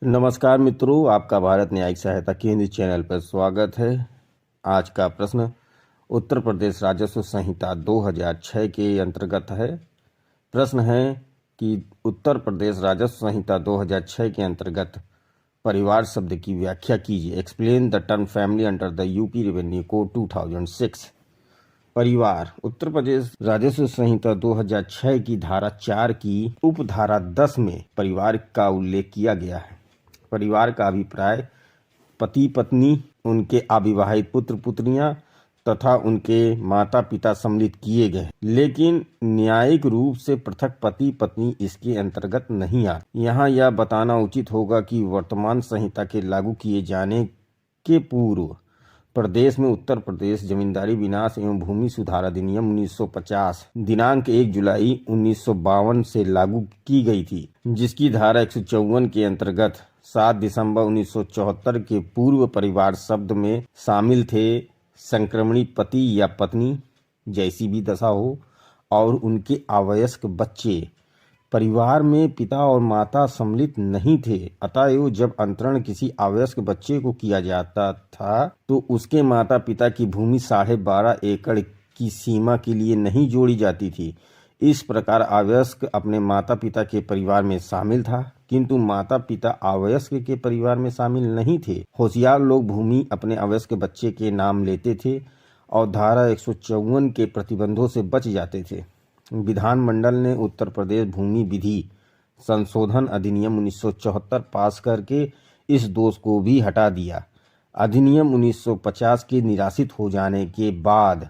नमस्कार मित्रों, आपका भारत न्यायिक सहायता केंद्र चैनल पर स्वागत है। आज का प्रश्न उत्तर प्रदेश राजस्व संहिता 2006 के अंतर्गत है। प्रश्न है कि उत्तर प्रदेश राजस्व संहिता 2006 के अंतर्गत परिवार शब्द की व्याख्या कीजिए। Explain the term family under the UP revenue code 2006। परिवार उत्तर प्रदेश राजस्व संहिता 2006 की धारा 4 की उपधारा 10 में परिवार का उल्लेख किया गया है। परिवार का अभिप्राय पति पत्नी, उनके अविवाहित पुत्र पुत्रियां तथा उनके माता पिता सम्मिलित किए गए, लेकिन न्यायिक रूप से पृथक पति पत्नी इसके अंतर्गत नहीं आते। यहाँ यह बताना उचित होगा कि वर्तमान संहिता के लागू किए जाने के पूर्व प्रदेश में उत्तर प्रदेश जमींदारी विनाश एवं भूमि सुधार अधिनियम 1950 दिनांक 1 जुलाई 1952 से लागू की गई थी, जिसकी धारा 154 के अंतर्गत 7 दिसंबर 1974 के पूर्व परिवार शब्द में शामिल थे संक्रमणी पति या पत्नी, जैसी भी दशा हो, और उनके अवयस्क बच्चे। परिवार में पिता और माता सम्मिलित नहीं थे, अतएव जब अंतरण किसी अवयस्क बच्चे को किया जाता था तो उसके माता पिता की भूमि 12.5 एकड़ की सीमा के लिए नहीं जोड़ी जाती थी। इस प्रकार अवयस्क अपने माता पिता के परिवार में शामिल था, किंतु माता पिता अवयस्क के परिवार में शामिल नहीं थे। होशियार लोग भूमि अपने अवयस्क बच्चे के नाम लेते थे और धारा 154 के प्रतिबंधों से बच जाते थे। विधानमंडल ने उत्तर प्रदेश भूमि विधि संशोधन अधिनियम 1974 पास करके इस दोष को भी हटा दिया। अधिनियम 1950 के निराशित हो जाने के बाद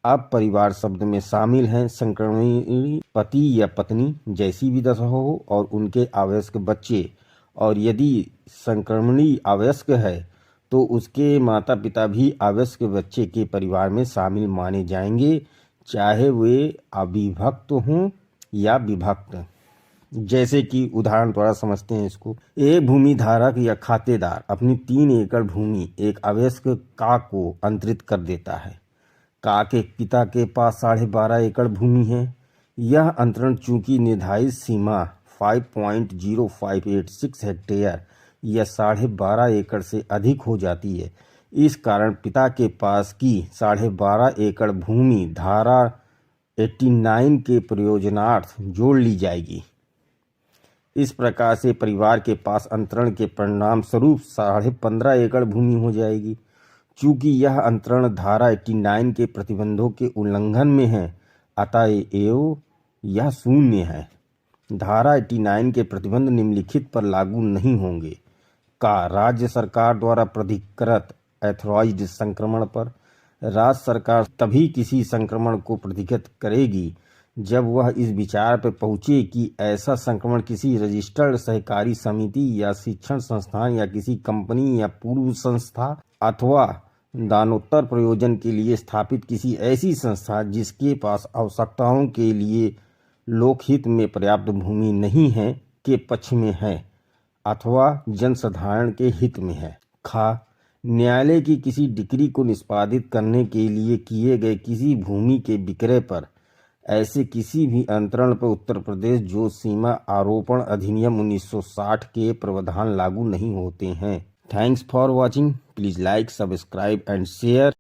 अब परिवार शब्द में शामिल हैं संक्रमणी पति या पत्नी, जैसी भी दशा हो, और उनके अवयस्क बच्चे, और यदि संक्रमणी अवयस्क है तो उसके माता पिता भी अवयस्क बच्चे के परिवार में शामिल माने जाएंगे, चाहे वे अविभक्त हों या विभक्त। जैसे कि उदाहरण द्वारा समझते हैं इसको। एक भूमि धारक या खातेदार अपनी 3 एकड़ भूमि एक अवयस्क का को अंतरित कर देता है। का के पिता के पास 12.5 एकड़ भूमि है। यह अंतरण चूंकि निर्धारित सीमा 5.0586 हेक्टेयर या 12.5 एकड़ से अधिक हो जाती है, इस कारण पिता के पास की 12.5 एकड़ भूमि धारा 89 के प्रयोजनार्थ जोड़ ली जाएगी। इस प्रकार से परिवार के पास अंतरण के परिणाम स्वरूप 15.5 एकड़ भूमि हो जाएगी। चूंकि यह अंतरण धारा 89 के प्रतिबंधों के उल्लंघन में है, अतएव यह शून्य है। धारा 89 के प्रतिबंध निम्नलिखित पर लागू नहीं होंगे। का राज्य सरकार द्वारा प्राधिकृत एथोराइज्ड संक्रमण पर। राज्य सरकार तभी किसी संक्रमण को प्राधिकृत करेगी जब वह इस विचार पर पहुंचे कि ऐसा संक्रमण किसी रजिस्टर्ड सहकारी समिति या शिक्षण संस्थान या किसी कंपनी या पूर्व संस्था अथवा दानोत्तर प्रयोजन के लिए स्थापित किसी ऐसी संस्था जिसके पास आवश्यकताओं के लिए लोकहित में पर्याप्त भूमि नहीं है के पक्ष में है अथवा जनसाधारण के हित में है। खा न्यायालय की किसी डिक्री को निष्पादित करने के लिए किए गए किसी भूमि के विक्रय पर ऐसे किसी भी अंतरण पर उत्तर प्रदेश जो सीमा आरोपण अधिनियम 1960 के प्रावधान लागू नहीं होते हैं। Thanks for watching. Please like, subscribe and share.